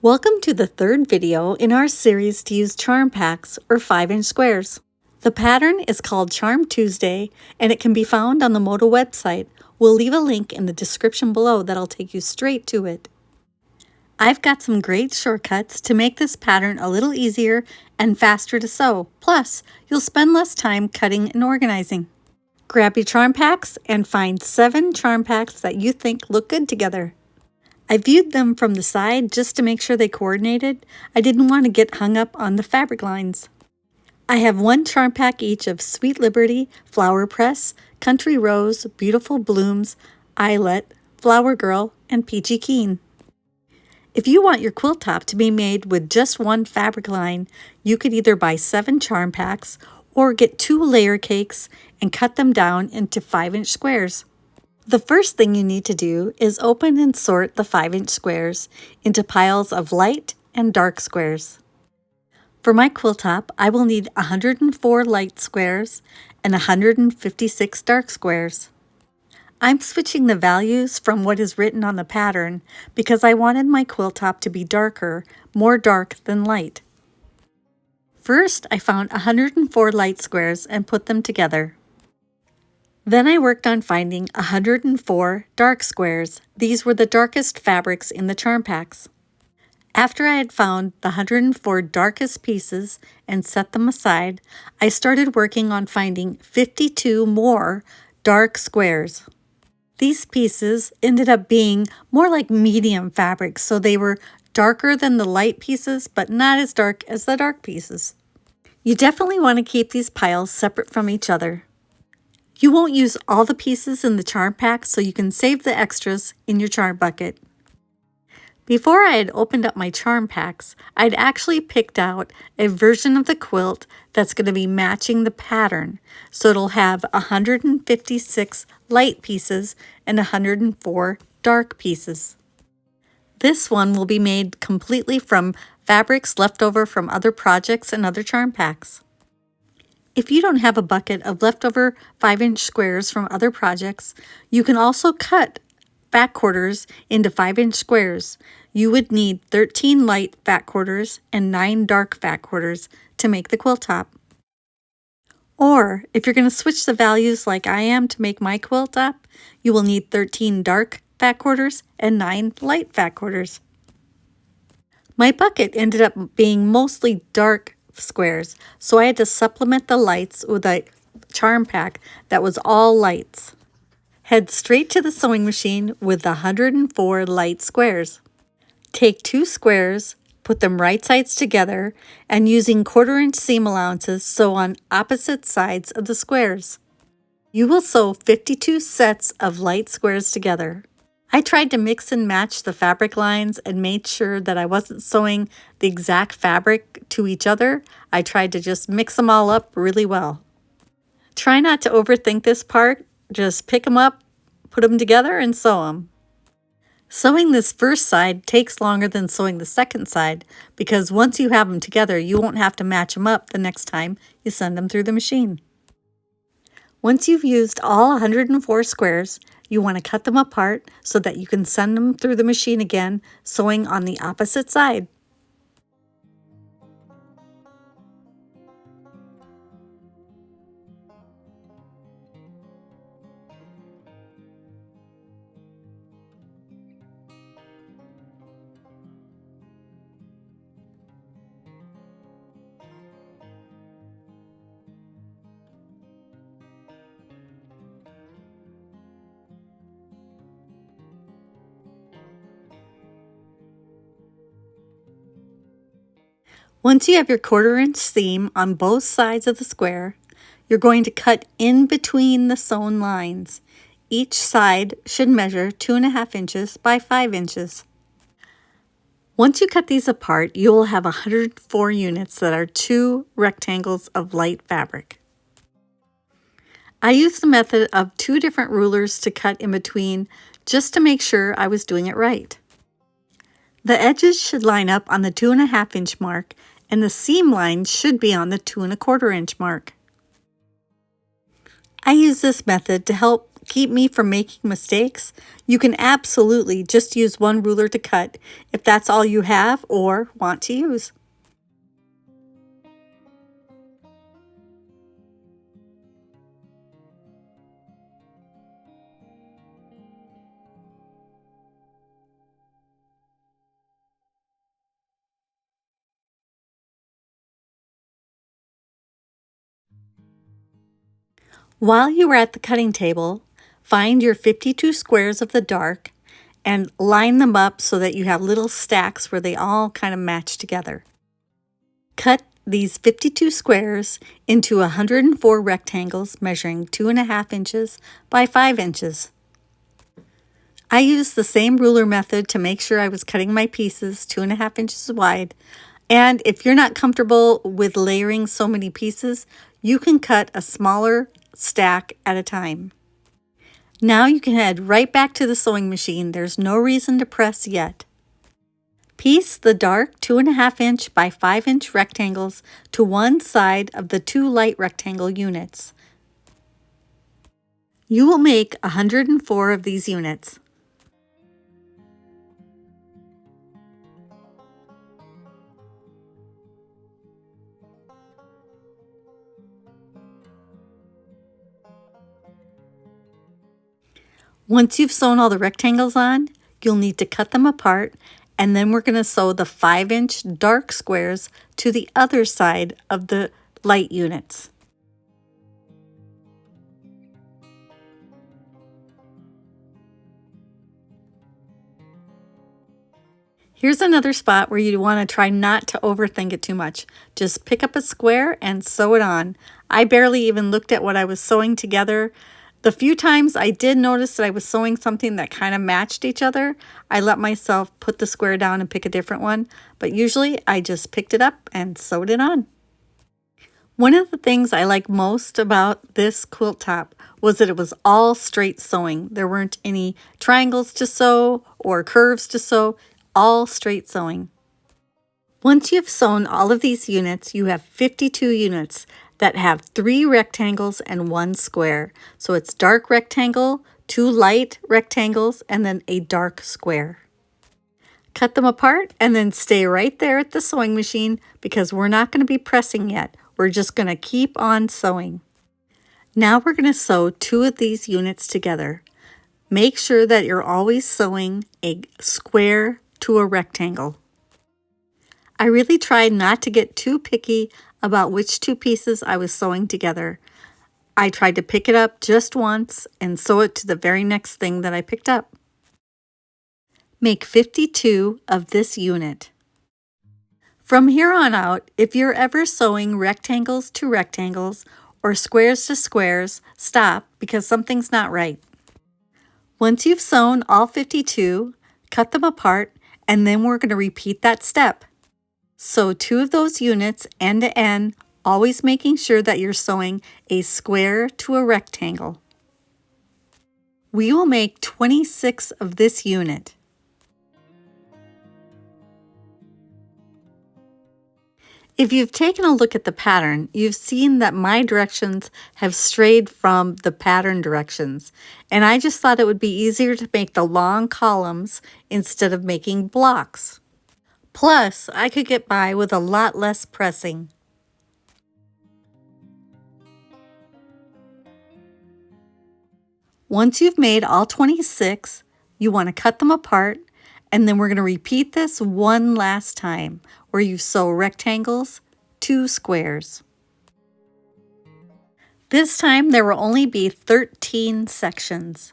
Welcome to the third video in our series to use charm packs or 5-inch squares. The pattern is called Charm Tuesday and it can be found on the Moto website. We'll leave a link in the description below that'll take you straight to it. I've got some great shortcuts to make this pattern a little easier and faster to sew. Plus, you'll spend less time cutting and organizing. Grab your charm packs and find 7 charm packs that you think look good together. I viewed them from the side just to make sure they coordinated. I didn't want to get hung up on the fabric lines. I have 1 charm pack each of Sweet Liberty, Flower Press, Country Rose, Beautiful Blooms, Eyelet, Flower Girl, and Peachy Keen. If you want your quilt top to be made with just 1 fabric line, you could either buy 7 charm packs or get 2 layer cakes and cut them down into 5-inch squares. The first thing you need to do is open and sort the 5-inch squares into piles of light and dark squares. For my quilt top, I will need 104 light squares and 156 dark squares. I'm switching the values from what is written on the pattern because I wanted my quilt top to be darker, more dark than light. First, I found 104 light squares and put them together. Then I worked on finding 104 dark squares. These were the darkest fabrics in the charm packs. After I had found the 104 darkest pieces and set them aside, I started working on finding 52 more dark squares. These pieces ended up being more like medium fabrics, so they were darker than the light pieces, but not as dark as the dark pieces. You definitely want to keep these piles separate from each other. You won't use all the pieces in the charm pack, so you can save the extras in your charm bucket. Before I had opened up my charm packs, I'd actually picked out a version of the quilt that's going to be matching the pattern. So it'll have 156 light pieces and 104 dark pieces. This one will be made completely from fabrics left over from other projects and other charm packs. If you don't have a bucket of leftover 5-inch squares from other projects, you can also cut fat quarters into 5-inch squares. You would need 13 light fat quarters and 9 dark fat quarters to make the quilt top. Or, if you're going to switch the values like I am to make my quilt top, you will need 13 dark fat quarters and 9 light fat quarters. My bucket ended up being mostly dark squares, so I had to supplement the lights with a charm pack that was all lights. Head straight to the sewing machine with the 104 light squares. Take 2 squares, put them right sides together, and using 1/4-inch seam allowances, sew on opposite sides of the squares. You will sew 52 sets of light squares together. I tried to mix and match the fabric lines and made sure that I wasn't sewing the exact fabric to each other. I tried to just mix them all up really well. Try not to overthink this part. Just pick them up, put them together, and sew them. Sewing this first side takes longer than sewing the second side because once you have them together, you won't have to match them up the next time you send them through the machine. Once you've used all 104 squares, you want to cut them apart so that you can send them through the machine again, sewing on the opposite side. Once you have your 1/4-inch seam on both sides of the square, you're going to cut in between the sewn lines. Each side should measure 2.5 inches by 5 inches. Once you cut these apart, you will have 104 units that are 2 rectangles of light fabric. I used the method of 2 different rulers to cut in between just to make sure I was doing it right. The edges should line up on the 2.5-inch mark, and the seam lines should be on the 2 1/4-inch mark. I use this method to help keep me from making mistakes, you can absolutely just use one ruler to cut if that's all you have or want to use. While you are at the cutting table, find your 52 squares of the dark and line them up so that you have little stacks where they all kind of match together. Cut these 52 squares into 104 rectangles measuring 2.5 inches by 5 inches. I used the same ruler method to make sure I was cutting my pieces 2.5 inches wide. And if you're not comfortable with layering so many pieces, you can cut a smaller stack at a time. Now you can head right back to the sewing machine. There's no reason to press yet. Piece the dark 2.5 inch by 5 inch rectangles to one side of the two light rectangle units. You will make 104 of these units. Once you've sewn all the rectangles on, you'll need to cut them apart, and then we're going to sew the 5 inch dark squares to the other side of the light units. Here's another spot where you want to try not to overthink it too much. Just pick up a square and sew it on. I barely even looked at what I was sewing together. The few times I did notice that I was sewing something that kind of matched each other, I let myself put the square down and pick a different one, but usually I just picked it up and sewed it on. One of the things I like most about this quilt top was that it was all straight sewing. There weren't any triangles to sew or curves to sew, all straight sewing. Once you've sewn all of these units, you have 52 units that have 3 rectangles and 1 square. So it's dark rectangle, 2 light rectangles, and then a dark square. Cut them apart and then stay right there at the sewing machine because we're not going to be pressing yet. We're just going to keep on sewing. Now we're going to sew 2 of these units together. Make sure that you're always sewing a square to a rectangle. I really tried not to get too picky about which 2 pieces I was sewing together. I tried to pick it up just once and sew it to the very next thing that I picked up. Make 52 of this unit. From here on out, if you're ever sewing rectangles to rectangles or squares to squares, stop because something's not right. Once you've sewn all 52, cut them apart, and then we're going to repeat that step. Sew 2 of those units end to end, always making sure that you're sewing a square to a rectangle. We will make 26 of this unit. If you've taken a look at the pattern, you've seen that my directions have strayed from the pattern directions, and I just thought it would be easier to make the long columns instead of making blocks. Plus, I could get by with a lot less pressing. Once you've made all 26, you want to cut them apart, and then we're going to repeat this one last time where you sew rectangles to squares. This time there will only be 13 sections.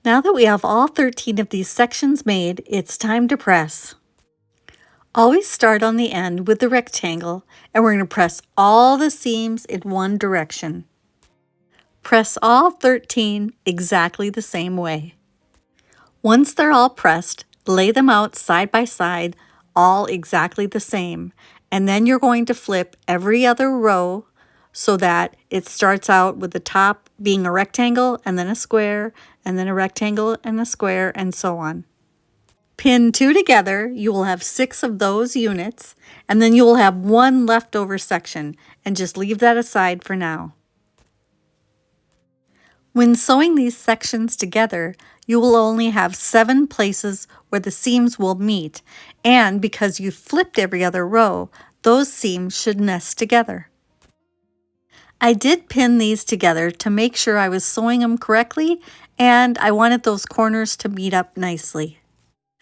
Now that we have all 13 of these sections made, it's time to press. Always start on the end with the rectangle, and we're going to press all the seams in one direction. Press all 13 exactly the same way. Once they're all pressed, lay them out side by side, all exactly the same, And then you're going to flip every other row so that it starts out with the top being a rectangle and then a square and then a rectangle and a square and so on. Pin 2 together, you will have 6 of those units, and then you will have one leftover section, and just leave that aside for now. When sewing these sections together, you will only have 7 places where the seams will meet, and because you flipped every other row, those seams should nest together. I did pin these together to make sure I was sewing them correctly, and I wanted those corners to meet up nicely.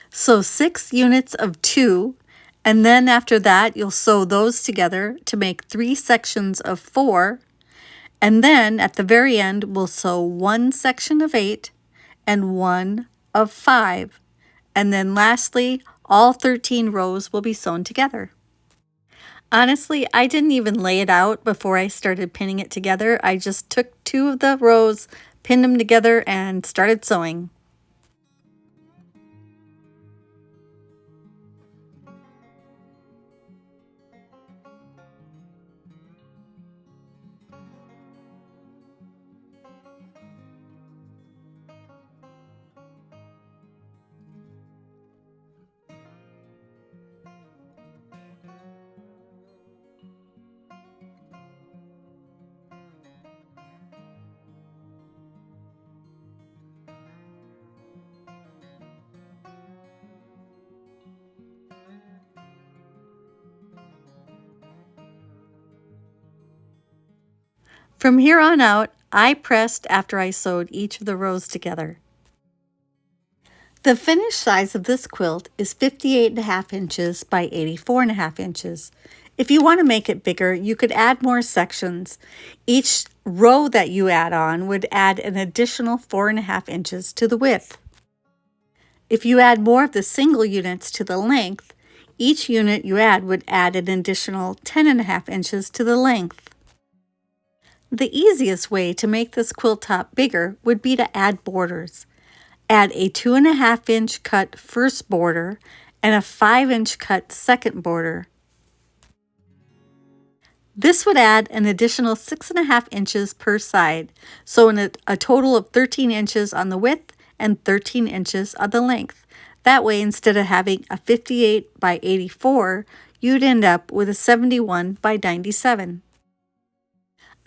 Sew 6 units of 2, and then after that you'll sew those together to make 3 sections of 4, and then at the very end we'll sew 1 section of 8 and 1 of 5, and then lastly all 13 rows will be sewn together. Honestly, I didn't even lay it out before I started pinning it together. I just took 2 of the rows, pinned them together, and started sewing. From here on out, I pressed after I sewed each of the rows together. The finished size of this quilt is 58.5 inches by 84.5 inches. If you want to make it bigger, you could add more sections. Each row that you add on would add an additional 4.5 inches to the width. If you add more of the single units to the length, each unit you add would add an additional 10.5 inches to the length. The easiest way to make this quilt top bigger would be to add borders. Add a 2.5 inch cut first border and a 5 inch cut second border. This would add an additional 6.5 inches per side, so a total of 13 inches on the width and 13 inches on the length. That way, instead of having a 58 by 84, you'd end up with a 71 by 97.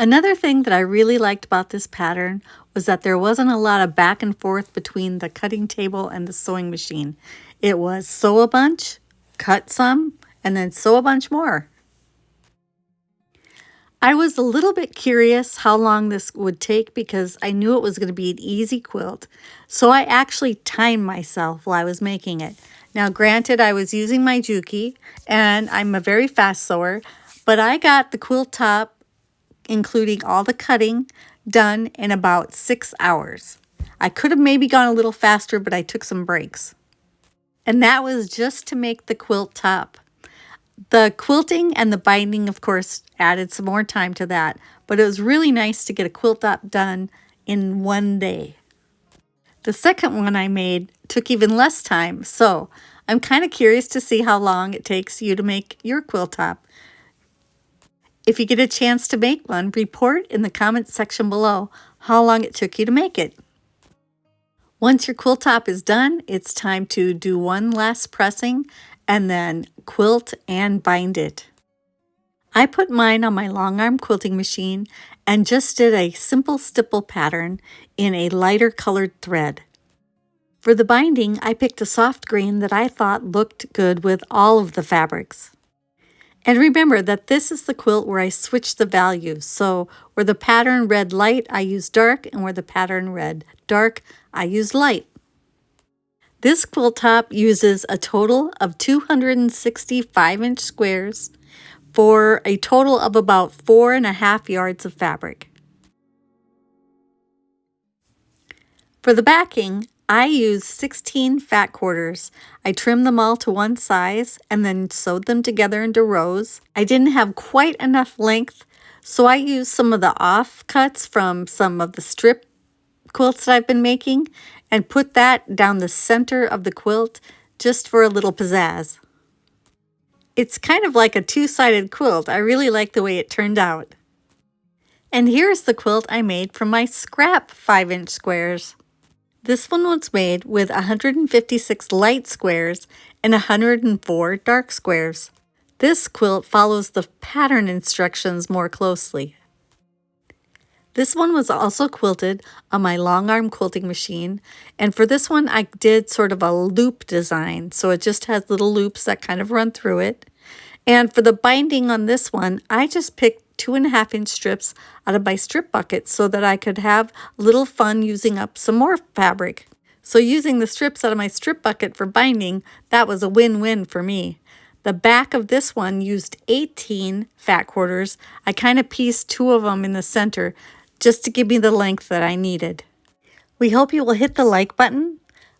Another thing that I really liked about this pattern was that there wasn't a lot of back and forth between the cutting table and the sewing machine. It was sew a bunch, cut some, and then sew a bunch more. I was a little bit curious how long this would take because I knew it was going to be an easy quilt, so I actually timed myself while I was making it. Now granted, I was using my Juki and I'm a very fast sewer, but I got the quilt top, including all the cutting, done in about 6 hours. I could have maybe gone a little faster, but I took some breaks. And that was just to make the quilt top. The quilting and the binding, of course, added some more time to that, but it was really nice to get a quilt top done in one day. The second one I made took even less time, so I'm kind of curious to see how long it takes you to make your quilt top. If you get a chance to make one, report in the comments section below how long it took you to make it. Once your quilt top is done, it's time to do one last pressing and then quilt and bind it. I put mine on my long arm quilting machine and just did a simple stipple pattern in a lighter colored thread. For the binding, I picked a soft green that I thought looked good with all of the fabrics. And remember that this is the quilt where I switch the values. So where the pattern read light, I use dark, and where the pattern read dark, I use light. This quilt top uses a total of 265 inch squares for a total of about 4.5 yards of fabric. For the backing, I used 16 fat quarters. I trimmed them all to one size and then sewed them together into rows. I didn't have quite enough length, so I used some of the offcuts from some of the strip quilts that I've been making and put that down the center of the quilt just for a little pizzazz. It's kind of like a two-sided quilt. I really like the way it turned out. And here's the quilt I made from my scrap 5-inch squares. This one was made with 156 light squares and 104 dark squares. This quilt follows the pattern instructions more closely. This one was also quilted on my long arm quilting machine, and for this one I did sort of a loop design, so it just has little loops that kind of run through it. And for the binding on this one, I just picked 2.5-inch strips out of my strip bucket so that I could have a little fun using up some more fabric. So using the strips out of my strip bucket for binding, that was a win-win for me. The back of this one used 18 fat quarters. I kind of pieced 2 of them in the center just to give me the length that I needed. We hope you will hit the like button,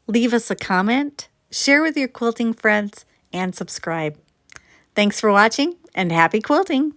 leave us a comment, share with your quilting friends, and subscribe. Thanks for watching, and happy quilting!